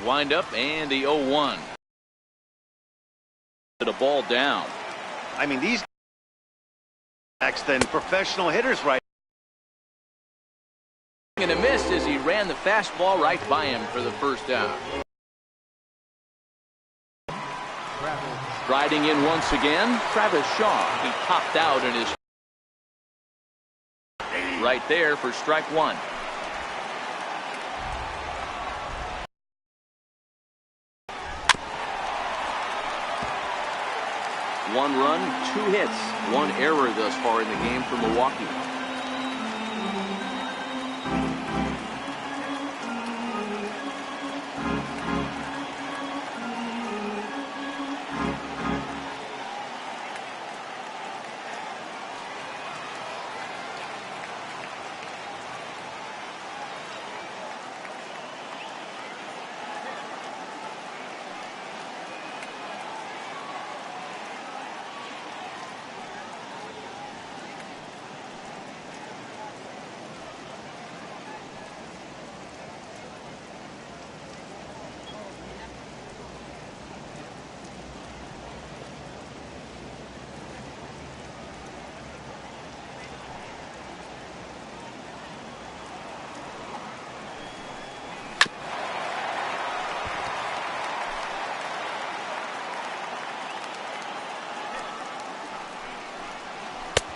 wind up and the 0-1. The ball down. I mean, these guys than professional hitters right. And a miss as he ran the fastball right by him for the first out. Riding in once again, Travis Shaw. He popped out and is right there for strike one. One run, 2 hits, 1 error thus far in the game for Milwaukee.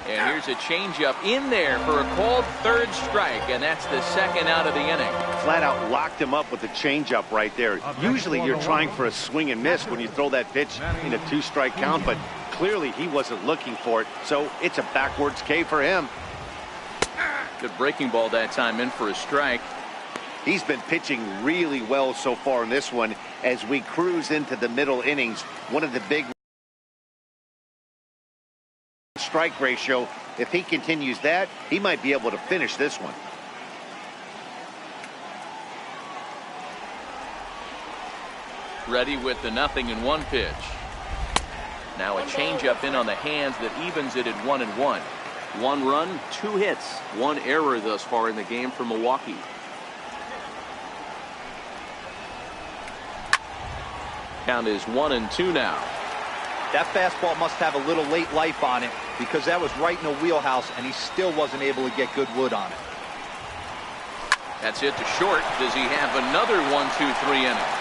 And here's a changeup in there for a called third strike, and that's the second out of the inning. Flat out locked him up with a changeup right there. Usually you're trying for a swing and miss when you throw that pitch in a 2-strike count, but clearly he wasn't looking for it, so it's a backwards K for him. Good breaking ball that time, in for a strike. He's been pitching really well so far in this one as we cruise into the middle innings. One of the big strike ratio. If he continues that, he might be able to finish this one. Ready with the 0-1 pitch. Now a changeup in on the hands that evens it at 1-1. 1 run, 2 hits, 1 error thus far in the game for Milwaukee. Count is 1-2 now. That fastball must have a little late life on it because that was right in the wheelhouse and he still wasn't able to get good wood on it. That's it to short. Does he have another 1-2-3 inning?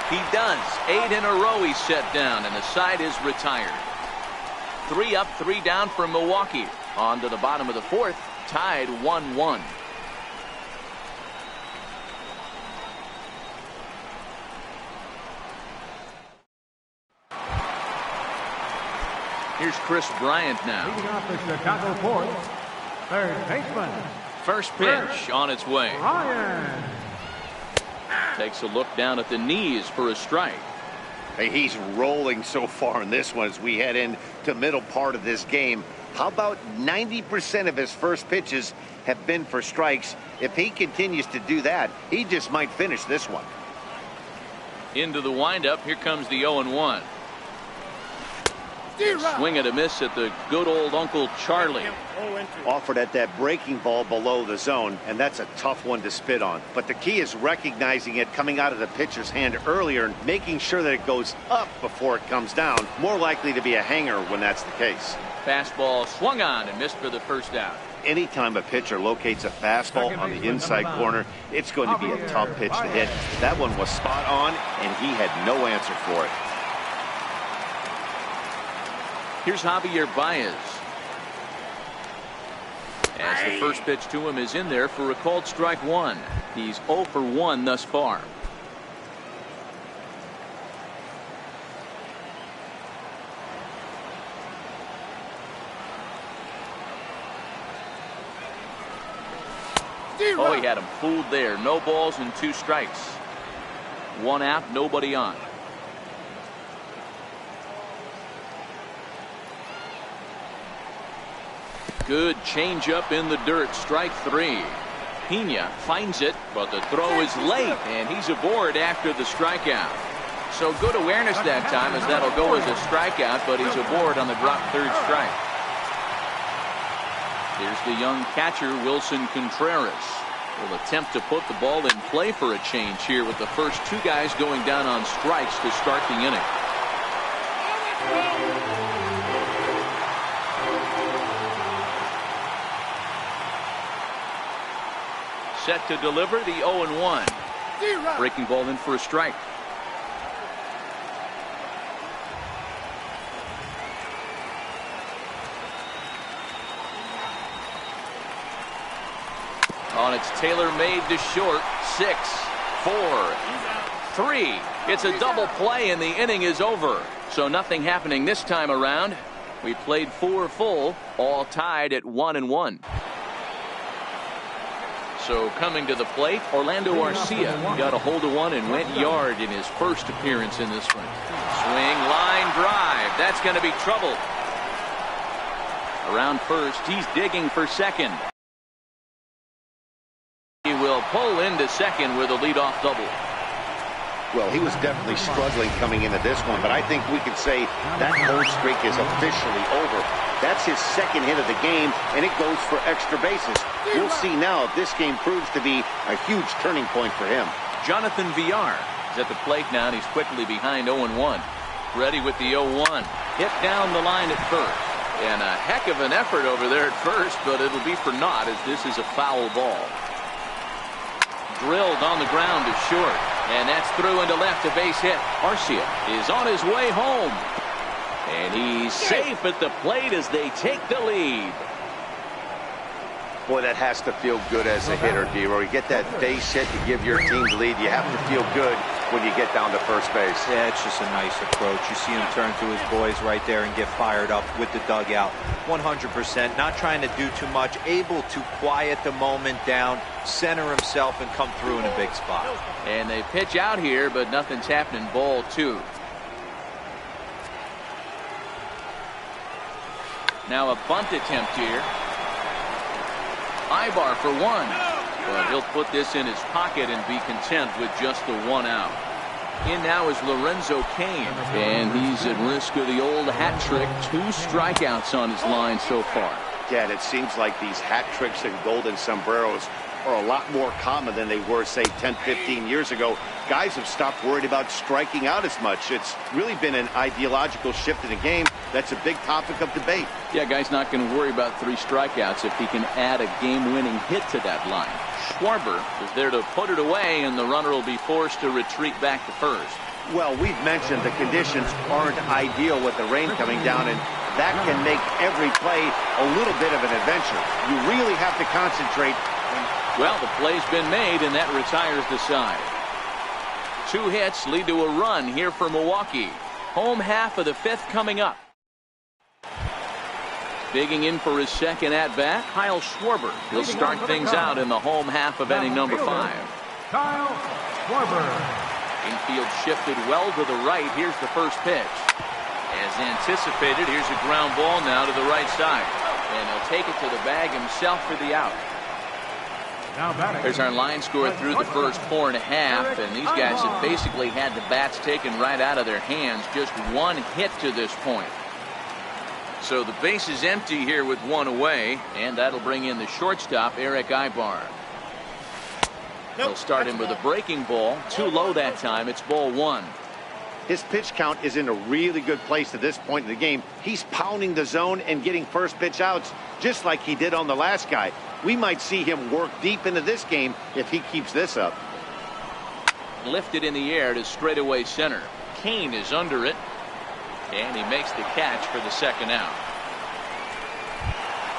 He does. 8 in a row he's set down and the side is retired. 3 up, 3 down for Milwaukee. On to the bottom of the 4th, tied 1-1. Here's Chris Bryant now. Leading off the Chicago 4th, third baseman. First pitch on its way. Bryant. Takes a look down at the knees for a strike. Hey, he's rolling so far in this one as we head into middle part of this game. How about 90% of his first pitches have been for strikes? If he continues to do that, he just might finish this one. Into the windup. Here comes the 0-1. Swing and a miss at the good old Uncle Charlie. Offered at that breaking ball below the zone, and that's a tough one to spit on. But the key is recognizing it coming out of the pitcher's hand earlier and making sure that it goes up before it comes down. More likely to be a hanger when that's the case. Fastball swung on and missed for the first out. Anytime a pitcher locates a fastball on the inside corner, it's going to be a tough pitch to hit. That one was spot on, and he had no answer for it. Here's Javier Baez. As the first pitch to him is in there for a called strike 1. He's 0 for 1 thus far. Oh, he had him fooled there. No balls and 2 strikes. 1 out, nobody on. Good changeup in the dirt. Strike 3. Pena finds it, but the throw is late, and he's aboard after the strikeout. So good awareness that time, as that'll go as a strikeout, but he's aboard on the drop third strike. Here's the young catcher, Wilson Contreras. Will attempt to put the ball in play for a change here with the first two guys going down on strikes to start the inning. Set to deliver the 0-1. Breaking ball in for a strike. On its tailor-made to short. 6, 4, 3. It's a double play and the inning is over. So nothing happening this time around. We played 4 full, all tied at 1-1. So coming to the plate, Orlando Arcia got a hold of one and went yard in his first appearance in this one. Swing, line drive. That's going to be trouble. Around first, he's digging for second. He will pull into second with a leadoff double. Well, he was definitely struggling coming into this one, but I think we could say that home streak is officially over. That's his second hit of the game, and it goes for extra bases. We'll see now if this game proves to be a huge turning point for him. Jonathan Villar is at the plate now, and he's quickly behind 0-1. Ready with the 0-1. Hit down the line at first. And a heck of an effort over there at first, but it'll be for naught as this is a foul ball. Drilled on the ground to short. And that's through into left, a base hit. Arcia is on his way home. And he's safe at the plate as they take the lead. Boy, that has to feel good as a hitter, D-Roy. You get that base hit to give your team the lead. You have to feel good when you get down to first base. Yeah, it's just a nice approach. You see him turn to his boys right there and get fired up with the dugout. 100%, not trying to do too much, able to quiet the moment down, center himself, and come through in a big spot. And they pitch out here, but nothing's happening. Ball 2. Now a bunt attempt here. Ibar for 1. But he'll put this in his pocket and be content with just the 1 out. In now is Lorenzo Cain, and he's at risk of the old hat trick. 2 strikeouts on his line so far. Dad, it seems like these hat tricks and golden sombreros are a lot more common than they were, say, 10, 15 years ago. Guys have stopped worried about striking out as much. It's really been an ideological shift in the game. That's a big topic of debate. Yeah, guy's not going to worry about 3 strikeouts if he can add a game-winning hit to that line. Schwarber is there to put it away, and the runner will be forced to retreat back to first. Well, we've mentioned the conditions aren't ideal with the rain coming down, and that can make every play a little bit of an adventure. You really have to concentrate. Well, the play's been made, and that retires the side. 2 hits lead to a run here for Milwaukee. Home half of the 5th coming up. Digging in for his second at-bat, Kyle Schwarber. He'll start things out in the home half of inning number 5. Kyle Schwarber. Infield shifted well to the right. Here's the first pitch. As anticipated, here's a ground ball now to the right side. And he'll take it to the bag himself for the out. There's our line score through the first 4.5, and these guys have basically had the bats taken right out of their hands. Just 1 hit to this point. So the base is empty here with 1 away, and that'll bring in the shortstop, Eric Ibar. They'll start him with a breaking ball. Too low that time. It's ball 1. His pitch count is in a really good place at this point in the game. He's pounding the zone and getting first pitch outs just like he did on the last guy. We might see him work deep into this game if he keeps this up. Lifted in the air to straightaway center. Cain is under it, and he makes the catch for the second out.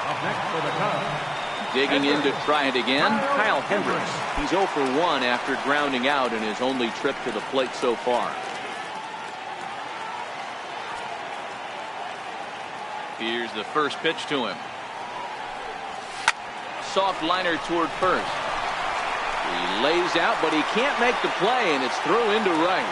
Up next for the Cubs. Digging in to try it again, Kyle Hendricks. He's 0 for 1 after grounding out in his only trip to the plate so far. Here's the first pitch to him. Soft liner toward first. He lays out, but he can't make the play, and it's through into right.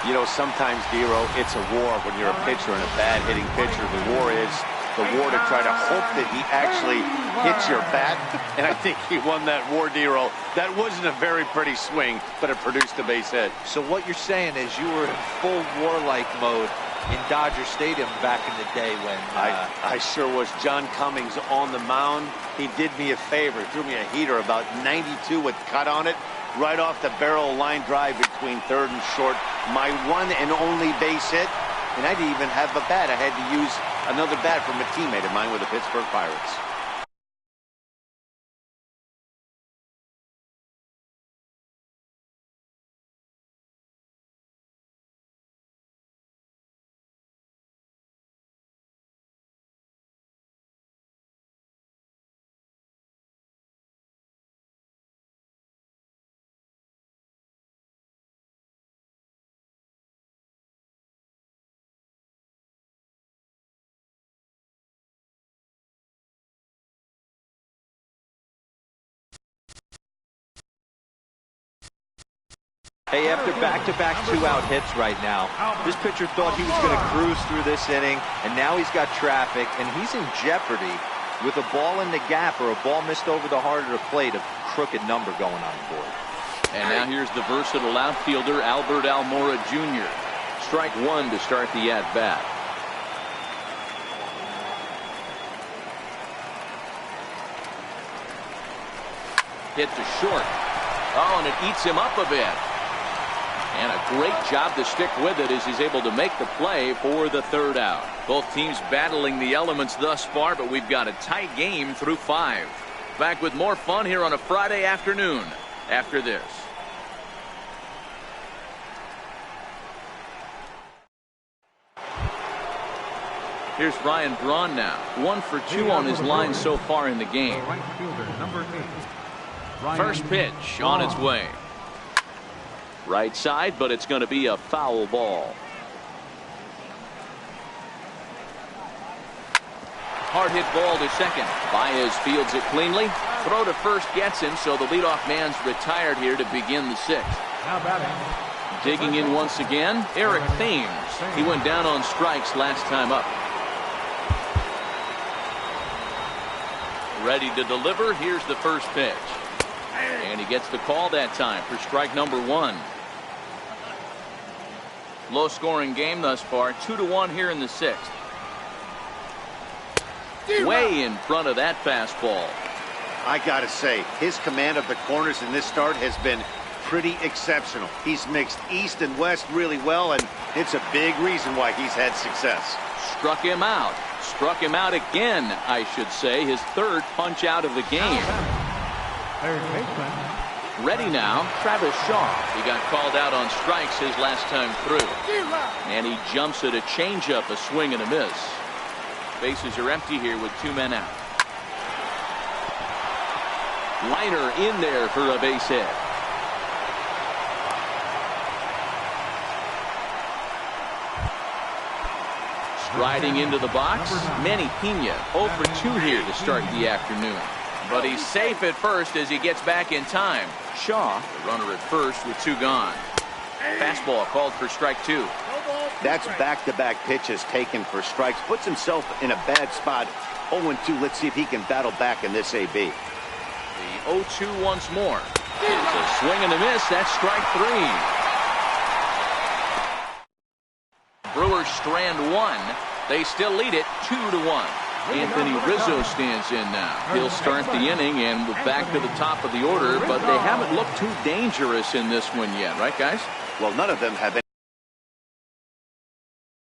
You know, sometimes, Dero, it's a war when you're a pitcher and a bad hitting pitcher. The war is the war to try to hope that he actually hits your bat, and I think he won that war, Dero. That wasn't a very pretty swing, but it produced a base hit. So what you're saying is you were in full warlike mode in Dodger Stadium back in the day when... I sure was. John Cummings on the mound. He did me a favor. Threw me a heater about 92 with cut on it. Right off the barrel line drive between third and short. My one and only base hit. And I didn't even have a bat. I had to use another bat from a teammate of mine with the Pittsburgh Pirates. Hey, after back-to-back two-out hits right now, this pitcher thought he was going to cruise through this inning, and now he's got traffic, and he's in jeopardy with a ball in the gap or a ball missed over the heart of the plate, a crooked number going on the board. And now here's the versatile outfielder, Albert Almora Jr. Strike one to start the at-bat. Hit to short. Oh, and it eats him up a bit. And a great job to stick with it as he's able to make the play for the third out. Both teams battling the elements thus far, but we've got a tight game through 5. Back with more fun here on a Friday afternoon after this. Here's Ryan Braun now. 1 for 2 on his line so far in the game. Right fielder, number 8. First pitch on its way. Right side, but it's going to be a foul ball. Hard hit ball to second. Baez fields it cleanly. Throw to first gets him, so the leadoff man's retired here to begin the 6th. Now batting. Digging in once again, Eric Thames. He went down on strikes last time up. Ready to deliver. Here's the first pitch. And he gets the call that time for strike number 1. Low scoring game thus far. 2-1 here in the 6th. Way in front of that fastball. I gotta say, his command of the corners in this start has been pretty exceptional. He's mixed east and west really well, and it's a big reason why he's had success. Struck him out. Struck him out again, I should say. His 3rd punch out of the game. Third baseman. Ready now, Travis Shaw. He got called out on strikes his last time through. And he jumps at a changeup, a swing and a miss. Bases are empty here with 2 men out. Liner in there for a base hit. Striding into the box, Manny Pena 0 for 2 here to start the afternoon. But he's safe at first as he gets back in time. Shaw, the runner at first with 2 gone. Fastball called for strike 2. That's back-to-back pitches taken for strikes. Puts himself in a bad spot. 0-2. Let's see if he can battle back in this AB. The 0-2 once more. It's a swing and a miss. That's strike 3. Brewers strand 1. They still lead it 2-1. Anthony Rizzo stands in now. He'll start the inning, and we're back to the top of the order, but they haven't looked too dangerous in this one yet, right, guys? Well, none of them have been.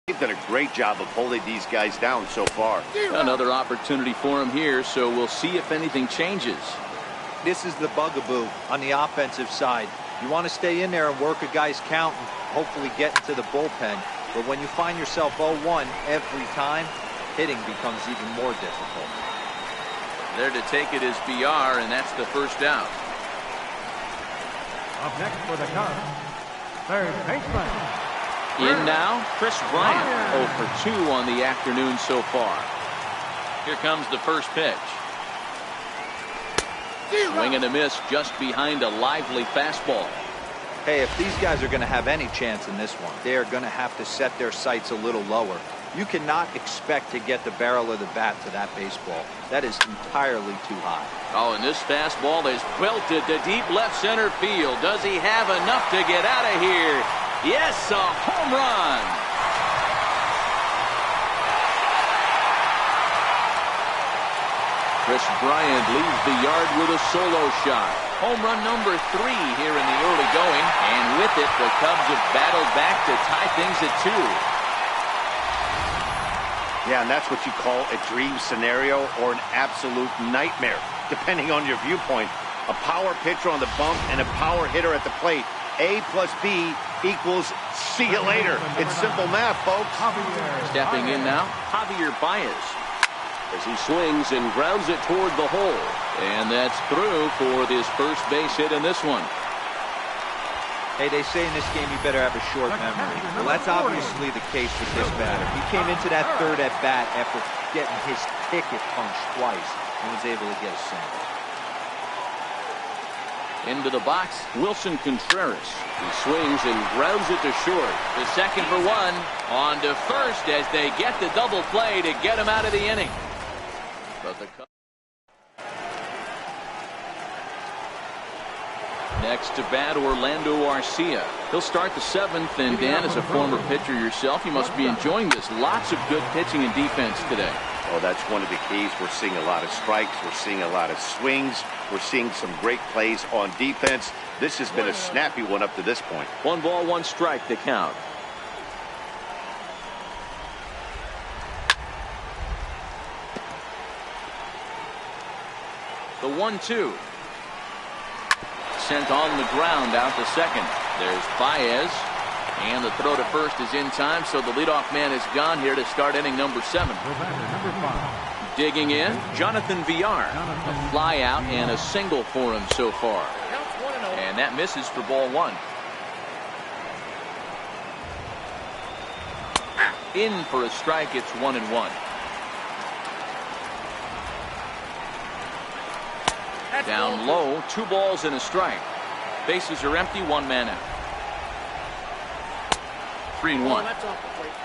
They've done a great job of holding these guys down so far. Another opportunity for him here, so we'll see if anything changes. This is the bugaboo on the offensive side. You want to stay in there and work a guy's count and hopefully get into the bullpen. But when you find yourself 0-1 every time, hitting becomes even more difficult. There to take it is BR, and that's the first out. Up next for the Cubs, third baseman. In now, Chris Bryant, 0 for 2 on the afternoon so far. Here comes the first pitch. Swing and a miss just behind a lively fastball. Hey, if these guys are going to have any chance in this one, they are going to have to set their sights a little lower. You cannot expect to get the barrel of the bat to that baseball. That is entirely too high. Oh, and this fastball is belted to deep left center field. Does he have enough to get out of here? Yes, a home run. Chris Bryant leaves the yard with a solo shot. Home run number 3 here in the early going. And with it, the Cubs have battled back to tie things at 2. Yeah, and that's what you call a dream scenario or an absolute nightmare, depending on your viewpoint. A power pitcher on the bump and a power hitter at the plate. A plus B equals see you later. It's simple math, folks. Stepping in now, Javier Baez. As he swings and grounds it toward the hole. And that's through for this first base hit in this one. Hey, they say in this game you better have a short memory. Well, that's obviously the case with this batter. He came into that third at bat after getting his ticket punched twice and was able to get a single. Into the box, Wilson Contreras. He swings and grounds it to short. The second for 1. On to first as they get the double play to get him out of the inning. But the next to bat, Orlando Arcia. He'll start the 7th, and Dan, as a former pitcher yourself, you must be enjoying this. Lots of good pitching and defense today. Oh, that's one of the keys. We're seeing a lot of strikes. We're seeing a lot of swings. We're seeing some great plays on defense. This has been a snappy one up to this point. 1 ball, 1 strike to count. The 1-2. Sent on the ground out to second. There's Baez. And the throw to first is in time, so the leadoff man is gone here to start inning number 7. Digging in, Jonathan Villar. A fly out and a single for him so far. And that misses for ball 1. In for a strike, it's 1-1. Down low, 2 balls and a strike. Bases are empty, 1 man out. 3-1.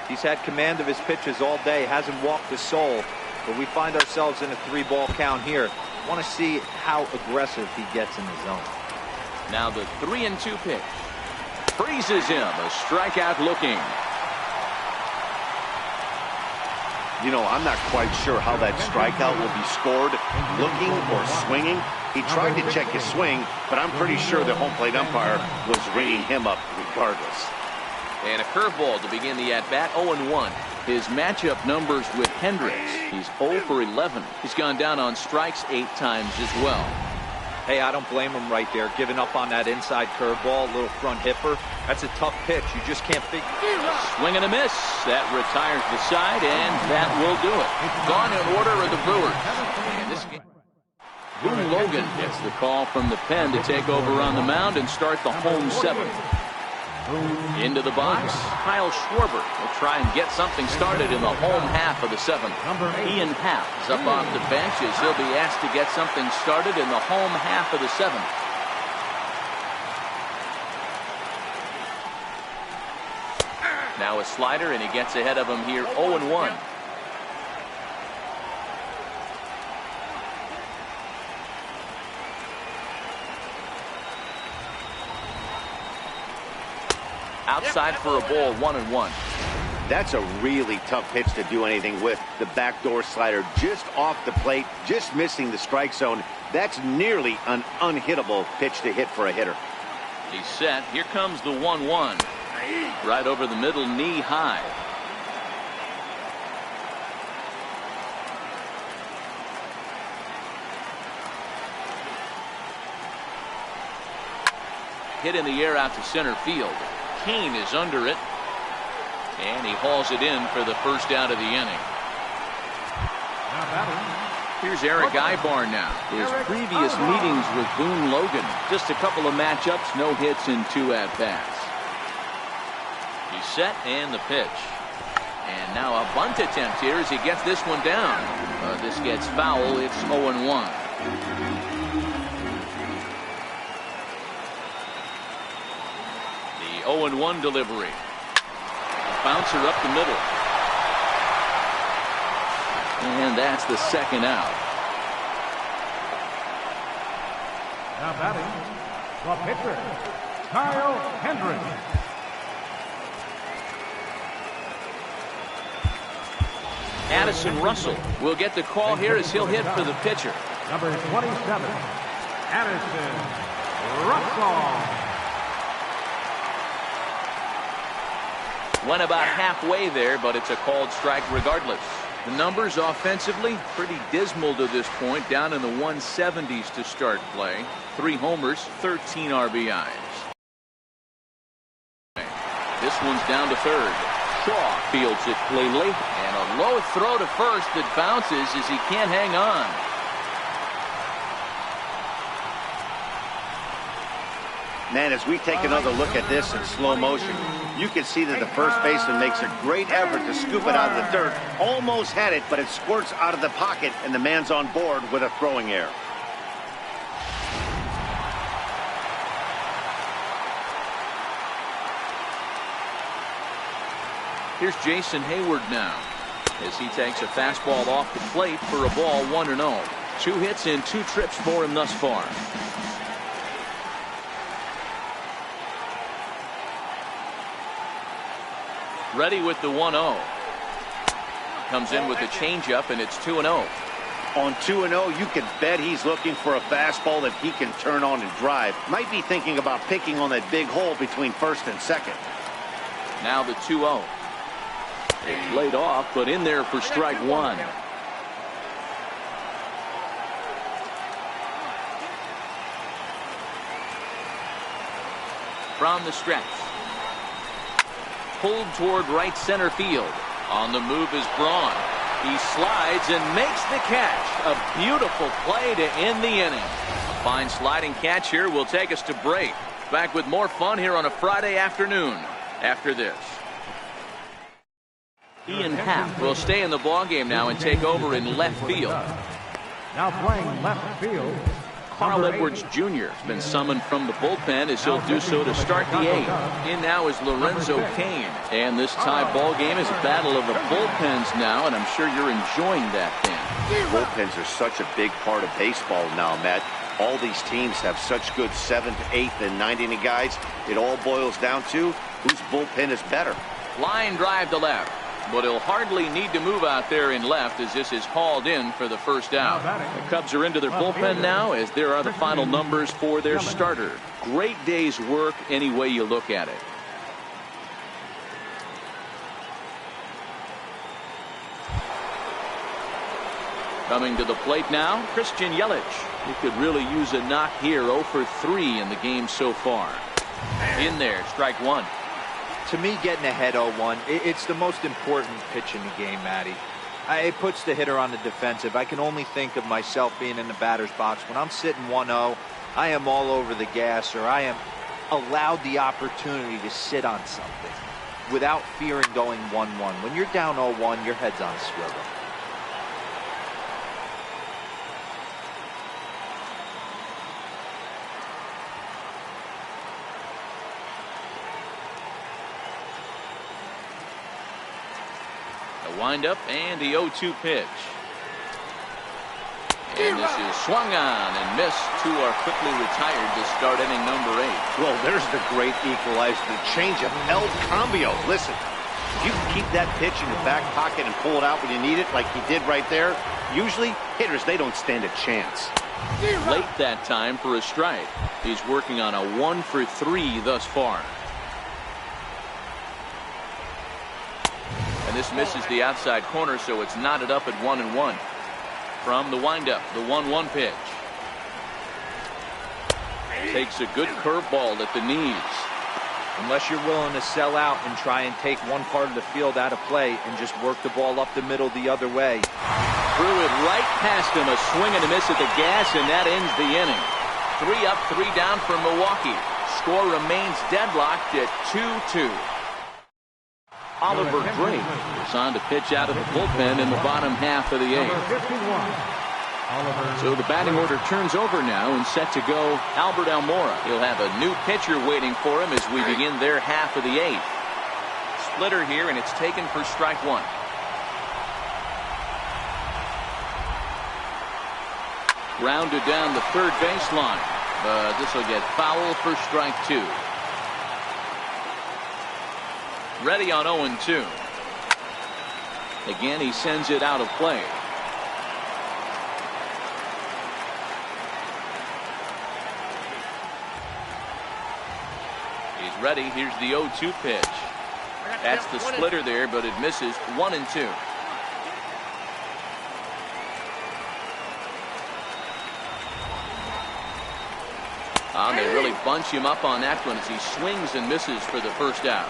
He's had command of his pitches all day, hasn't walked a soul, but we find ourselves in a 3-ball count here. Want to see how aggressive he gets in the zone. Now the 3-2 pitch. Freezes him, a strikeout looking. You know, I'm not quite sure how that strikeout will be scored, looking or swinging. He tried to check his swing, but I'm pretty sure the home plate umpire was ringing him up regardless. And a curveball to begin the at-bat, 0-1. His matchup numbers with Hendricks. He's 0 for 11. He's gone down on strikes 8 times as well. Hey, I don't blame him right there, giving up on that inside curveball, little front hipper. That's a tough pitch. You just can't figure. Swing and a miss. That retires the side, and that will do it. Gone in order of the Brewers. And this game, Boone Logan gets the call from the pen to take over on the mound and start the home 7th. Into the box, Kyle Schwarber will try and get something started in the home half of the 7th. Ian Happ is up off the bench as he'll be asked to get something started in the home half of the 7th. Now a slider, and he gets ahead of him here, 0-1. Outside for a ball, 1-1. That's a really tough pitch to do anything with. The backdoor slider just off the plate, just missing the strike zone. That's nearly an unhittable pitch to hit for a hitter. He's set. Here comes the 1-1. Right over the middle, knee high. Hit in the air out to center field. Kane is under it, and he hauls it in for the first out of the inning. Here's Eric Ibar now. His previous meetings with Boone Logan, just a couple of matchups, no hits in 2 at-bats. He's set, and the pitch. And now a bunt attempt here as he gets this one down. This gets foul. It's 0-1. The 0-1 delivery. Bouncer up the middle. And that's the second out. Now batting, the pitcher, Kyle Hendricks. Addison Russell will get the call here as he'll hit for the pitcher. Number 27, Addison Russell. Went about halfway there, but it's a called strike regardless. The numbers offensively pretty dismal to this point, down in the 170s to start play. 3 homers, 13 RBIs. This one's down to third. Shaw fields it cleanly, and a low throw to first that bounces as he can't hang on. Man, as we take another look at this in slow motion, you can see that the first baseman makes a great effort to scoop it out of the dirt. Almost had it, but it squirts out of the pocket, and the man's on board with a throwing error. Here's Jason Hayward now as he takes a fastball off the plate for a ball, 1-0. 2 hits in 2 trips for him thus far. Ready with the 1-0. Comes in with the changeup, and it's 2-0. On 2-0, you can bet he's looking for a fastball that he can turn on and drive. Might be thinking about picking on that big hole between first and second. Now the 2-0. It's laid off, but in there for strike 1. From the stretch. Pulled toward right center field. On the move is Braun. He slides and makes the catch. A beautiful play to end the inning. A fine sliding catch here will take us to break. Back with more fun here on a Friday afternoon after this. Ian Happ will stay in the ballgame now and take over in left field. Now playing left field, Carl Edwards Jr. has been summoned from the bullpen as he'll do so to start the 8th. In now is Lorenzo Cain. And this tie ball game is a battle of the bullpens now, and I'm sure you're enjoying that, Dan. Bullpens are such a big part of baseball now, Matt. All these teams have such good 7th, 8th, and 9th inning guys. It all boils down to whose bullpen is better. Line drive to left. But he'll hardly need to move out there in left as this is hauled in for the first out. The Cubs are into their bullpen now as there are the final numbers for their starter. Great day's work any way you look at it. Coming to the plate now, Christian Yelich. He could really use a knock here. 0 for 3 in the game so far. In there, strike 1. To me, getting ahead 0-1, it's the most important pitch in the game, Matty. It puts the hitter on the defensive. I can only think of myself being in the batter's box. When I'm sitting 1-0, I am all over the gas, or I am allowed the opportunity to sit on something without fearing going 1-1. When you're down 0-1, your head's on a swivel. Wind-up and the 0-2 pitch. And this is swung on and missed. 2 are quickly retired to start inning number 8. Well, there's the great equalizer, the changeup, El Cambio. Listen, if you can keep that pitch in your back pocket and pull it out when you need it like he did right there, usually hitters, they don't stand a chance. Late that time for a strike. He's working on a 1 for 3 thus far. And this misses the outside corner, so it's knotted up at 1-1. From the windup, the 1-1 pitch. Takes a good curveball at the knees. Unless you're willing to sell out and try and take one part of the field out of play and just work the ball up the middle the other way. Threw it right past him, a swing and a miss at the gas, and that ends the inning. 3 up, 3 down for Milwaukee. Score remains deadlocked at 2-2. Oliver Drake is on to pitch out of the bullpen in the bottom half of the 8th. So the batting order turns over now and set to go Albert Almora. He'll have a new pitcher waiting for him as we begin their half of the 8th. Splitter here, and it's taken for strike 1. Rounded down the third baseline, but this will get foul for strike 2. Ready on 0-2. Again, he sends it out of play. He's ready. Here's the 0-2 pitch. That's the splitter there, but it misses. 1-2. They really bunch him up on that one as he swings and misses for the first out.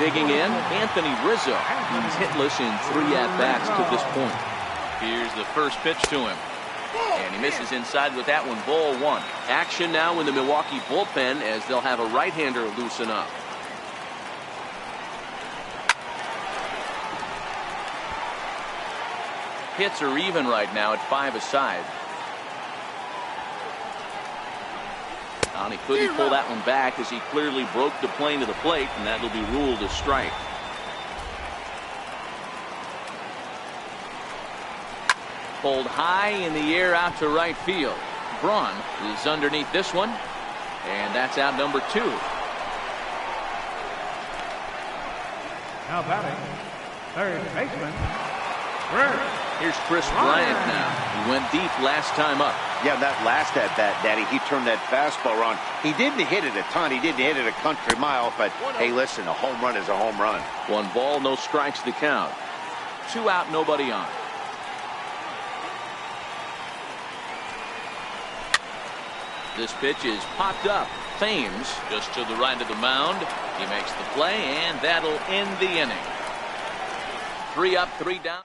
Digging in, Anthony Rizzo. He's hitless in 3 at-bats to this point. Here's the first pitch to him. And he misses inside with that one. Ball 1. Action now in the Milwaukee bullpen as they'll have a right-hander loosen up. Hits are even right now at 5 aside. And he couldn't pull that one back as he clearly broke the plane to the plate, and that'll be ruled a strike. Pulled high in the air out to right field. Braun is underneath this one, and that's out number 2. Now batting, third baseman, Here's Chris Bryant now. He went deep last time up. Yeah, that last at bat, Daddy, he turned that fastball around. He didn't hit it a ton. He didn't hit it a country mile, but hey, listen, a home run is a home run. 1 ball, no strikes the count. 2 out, nobody on. This pitch is popped up. Thames just to the right of the mound. He makes the play, and that'll end the inning. 3 up, 3 down.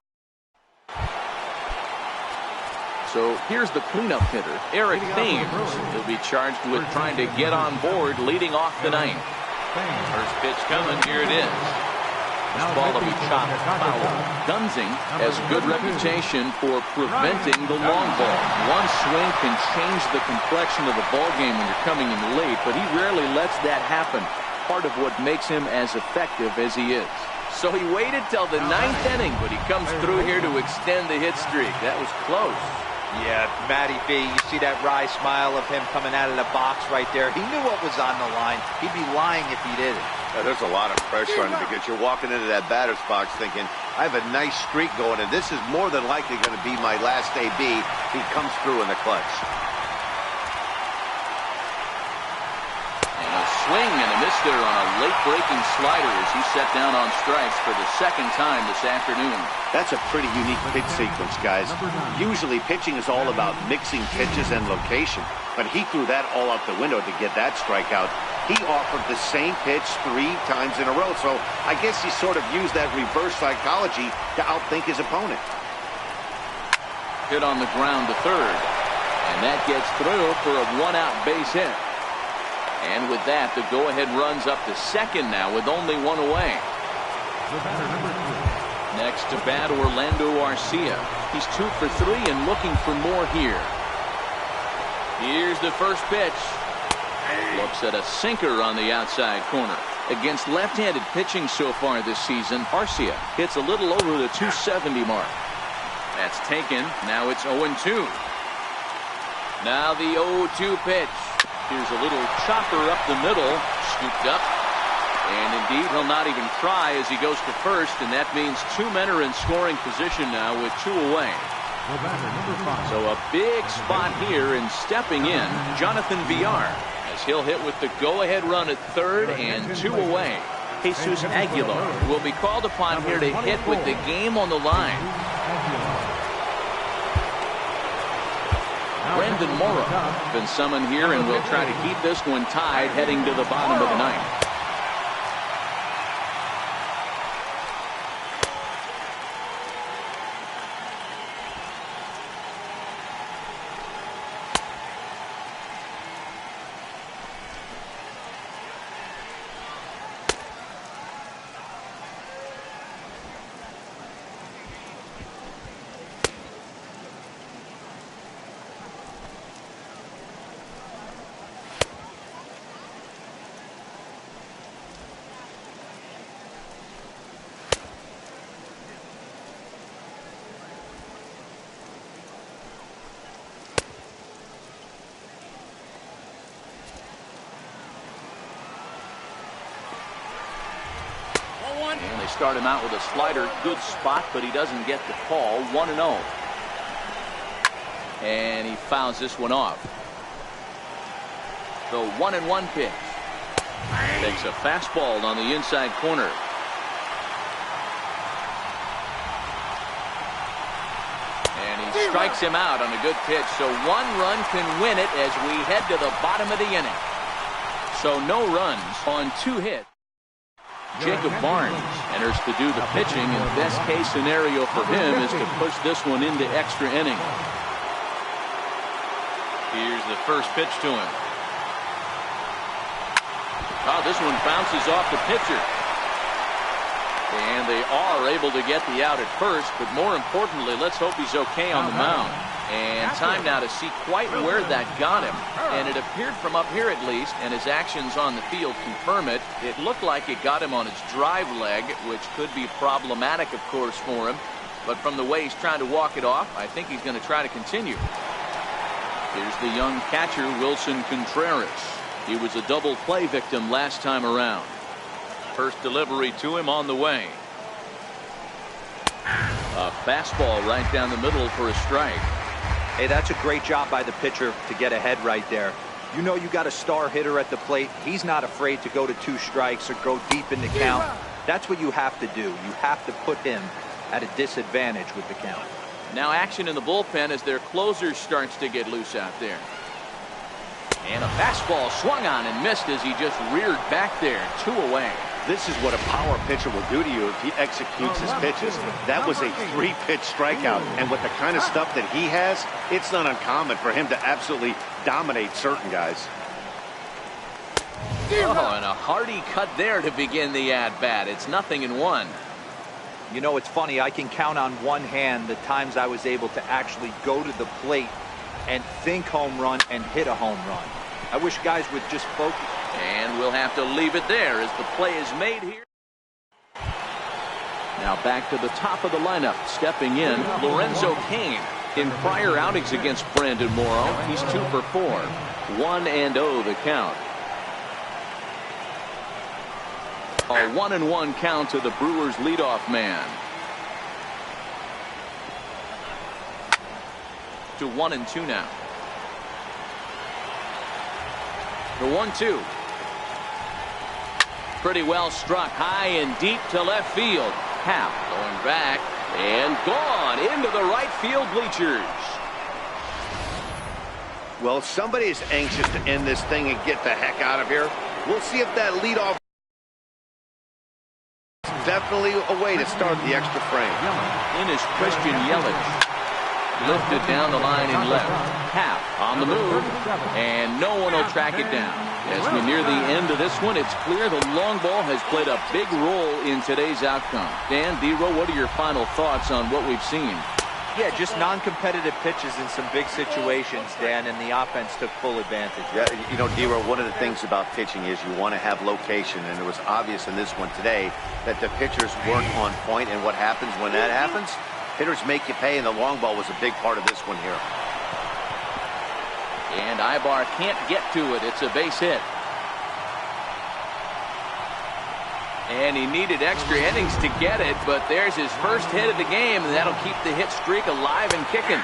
So here's the cleanup hitter, Eric Thames. He'll be charged with trying to get on board leading off the 9th. First pitch coming. Here it is. This ball will be chopped foul. Dunsing has a good reputation for preventing the long ball. One swing can change the complexion of the ball game when you're coming in late, but he rarely lets that happen. Part of what makes him as effective as he is. So he waited till the 9th inning, but he comes through here to extend the hit streak. That was close. Yeah, Matty B, you see that wry smile of him coming out of the box right there. He knew what was on the line. He'd be lying if he didn't. There's a lot of pressure on him because you're walking into that batter's box thinking, I have a nice streak going, and this is more than likely going to be my last AB. He comes through in the clutch. And a swing and a miss there on a late-breaking slider as he set down on strikes for the 2nd time this afternoon. That's a pretty unique pitch sequence, guys. Usually pitching is all about mixing pitches and location, but he threw that all out the window to get that strikeout. He offered the same pitch 3 times in a row, so I guess he sort of used that reverse psychology to outthink his opponent. Hit on the ground to third, and that gets through for a 1-out base hit. And with that, the go-ahead runs up to second now with only 1 away. Next to bat, Orlando Arcia. He's 2 for 3 and looking for more here. Here's the first pitch. Looks at a sinker on the outside corner. Against left-handed pitching so far this season, Arcia hits a little over the 270 mark. That's taken. Now it's 0-2. Now the 0-2 pitch. Here's a little chopper up the middle, scooped up. And indeed, he'll not even try as he goes to first, and that means 2 men are in scoring position now with 2 away. So a big spot here, and stepping in, Jonathan Villar, as he'll hit with the go-ahead run at third and 2 away. Jesus Aguilar will be called upon here to hit with the game on the line. Brendan Morrow been summoned here, and will try to keep this one tied heading to the bottom of the 9th. And they start him out with a slider. Good spot, but he doesn't get the call. 1-0. And he fouls this one off. The 1-1 pitch. Takes a fastball on the inside corner. And he strikes him out on a good pitch. So 1 run can win it as we head to the bottom of the inning. So no runs on 2 hits. Jacob Barnes enters to do the pitching, and best case scenario for him is to push this one into extra innings. Here's the first pitch to him. Oh, this one bounces off the pitcher. And they are able to get the out at first, but more importantly, let's hope he's okay on the mound. And time now to see quite where that got him. And it appeared from up here at least, and his actions on the field confirm it. It looked like it got him on his drive leg, which could be problematic, of course, for him. But from the way he's trying to walk it off, I think he's going to try to continue. Here's the young catcher, Wilson Contreras. He was a double play victim last time around. First delivery to him on the way. A fastball right down the middle for a strike. Hey, that's a great job by the pitcher to get ahead right there. You know you got a star hitter at the plate. He's not afraid to go to 2 strikes or go deep in the count. That's what you have to do. You have to put him at a disadvantage with the count. Now action in the bullpen as their closer starts to get loose out there. And a fastball swung on and missed as he just reared back there. 2 away. This is what a power pitcher will do to you if he executes his pitches. That was a 3-pitch strikeout. And with the kind of stuff that he has, it's not uncommon for him to absolutely dominate certain guys. Oh, and a hearty cut there to begin the at-bat. It's 0-1. You know, it's funny. I can count on one hand the times I was able to actually go to the plate and think home run and hit a home run. I wish guys would just focus. And we'll have to leave it there as the play is made here. Now back to the top of the lineup. Stepping in, Lorenzo Cain. In prior outings against Brandon Morrow, he's 2 for 4. 1-0 the count. A 1-1 count to the Brewers leadoff man. To 1-2 now. The 1-2. Pretty well struck high and deep to left field. Happ going back and gone into the right field bleachers. Well, somebody is anxious to end this thing and get the heck out of here. We'll see if that leadoff is definitely a way to start the extra frame. In is Christian Yelich. Lifted down the line in left. Happ on the move, and no one will track it down. As we near the end of this one, it's clear the long ball has played a big role in today's outcome. Dan, D-Row, what are your final thoughts on what we've seen? Yeah, just non-competitive pitches in some big situations, Dan, and the offense took full advantage. Yeah, you know, D-Row, one of the things about pitching is you want to have location, and it was obvious in this one today that the pitchers weren't on point, and what happens when that happens? Hitters make you pay, and the long ball was a big part of this one here. And Ibar can't get to it. It's a base hit. And he needed extra innings to get it, but there's his first hit of the game, and that'll keep the hit streak alive and kicking.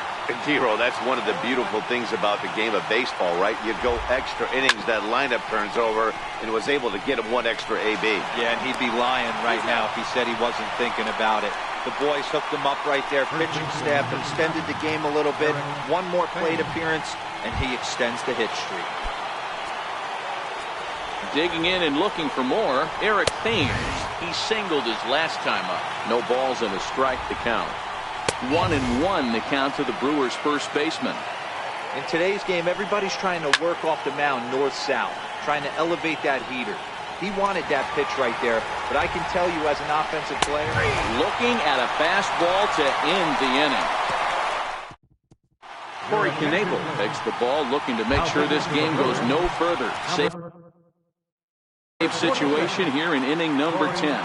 D-Row, that's one of the beautiful things about the game of baseball, right? You go extra innings, that lineup turns over, and was able to get him 1 extra AB. Yeah, and he'd be lying right now if he said he wasn't thinking about it. The boys hooked him up right there. Pitching staff extended the game a little bit. 1 more plate appearance, and he extends the hit streak. Digging in and looking for more, Eric Thames. He singled his last time up. No balls and a strike to count. 1-1 the count to the Brewers' first baseman. In today's game, everybody's trying to work off the mound north-south, trying to elevate that heater. He wanted that pitch right there, but I can tell you as an offensive player. Looking at a fastball to end the inning. Corey Knebel takes the ball, looking to make sure this game goes no further. Save situation here in inning number 10.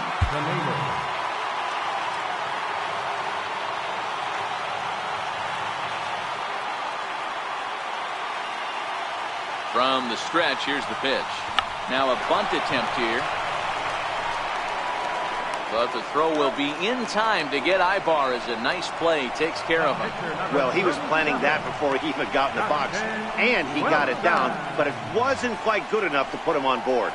From the stretch, here's the pitch. Now a bunt attempt here. But the throw will be in time to get Ibar as a nice play takes care of him. Well, he was planning that before he even got in the box, and he got it down, but it wasn't quite good enough to put him on board.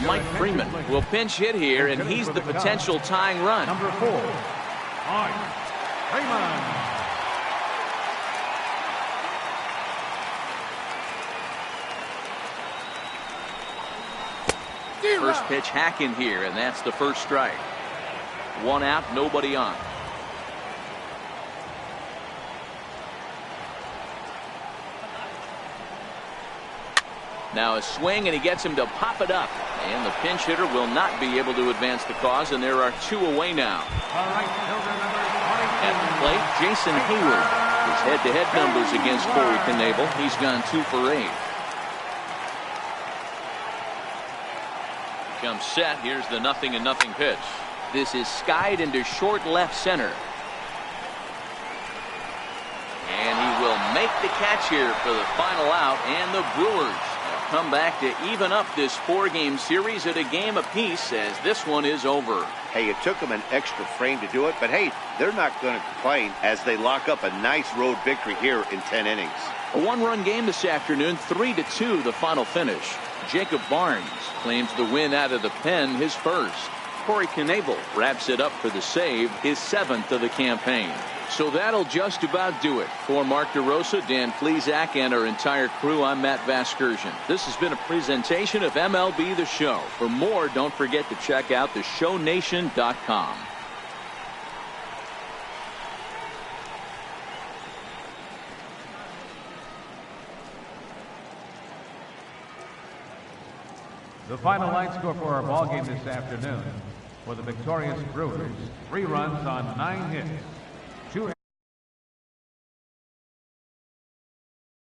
Mike Freeman will pinch hit here, and he's the potential tying run. Number 4, Mike Freeman. First pitch hacking here, and that's the first strike. 1 out, nobody on. Now a swing, and he gets him to pop it up. And the pinch hitter will not be able to advance the cause, and there are 2 away now. At the plate, Jason Hayward. His head-to-head numbers against Corey Knebel. He's gone 2 for 8. Comes set. Here's the 0-0 pitch. This is skied into short left center. And he will make the catch here for the final out, and the Brewers come back to even up this 4-game series at a game apiece as this one is over. Hey, it took them an extra frame to do it, but hey, they're not going to complain as they lock up a nice road victory here in 10 innings. A 1-run game this afternoon, 3-2 the final finish. Jacob Barnes claims the win out of the pen, his first. Corey Knebel wraps it up for the save, his 7th of the campaign. So that'll just about do it. For Mark DeRosa, Dan Plesac, and our entire crew, I'm Matt Vasgersian. This has been a presentation of MLB The Show. For more, don't forget to check out theshownation.com. The final line score for our ball game this afternoon. For the victorious Brewers, 3 runs on 9 hits.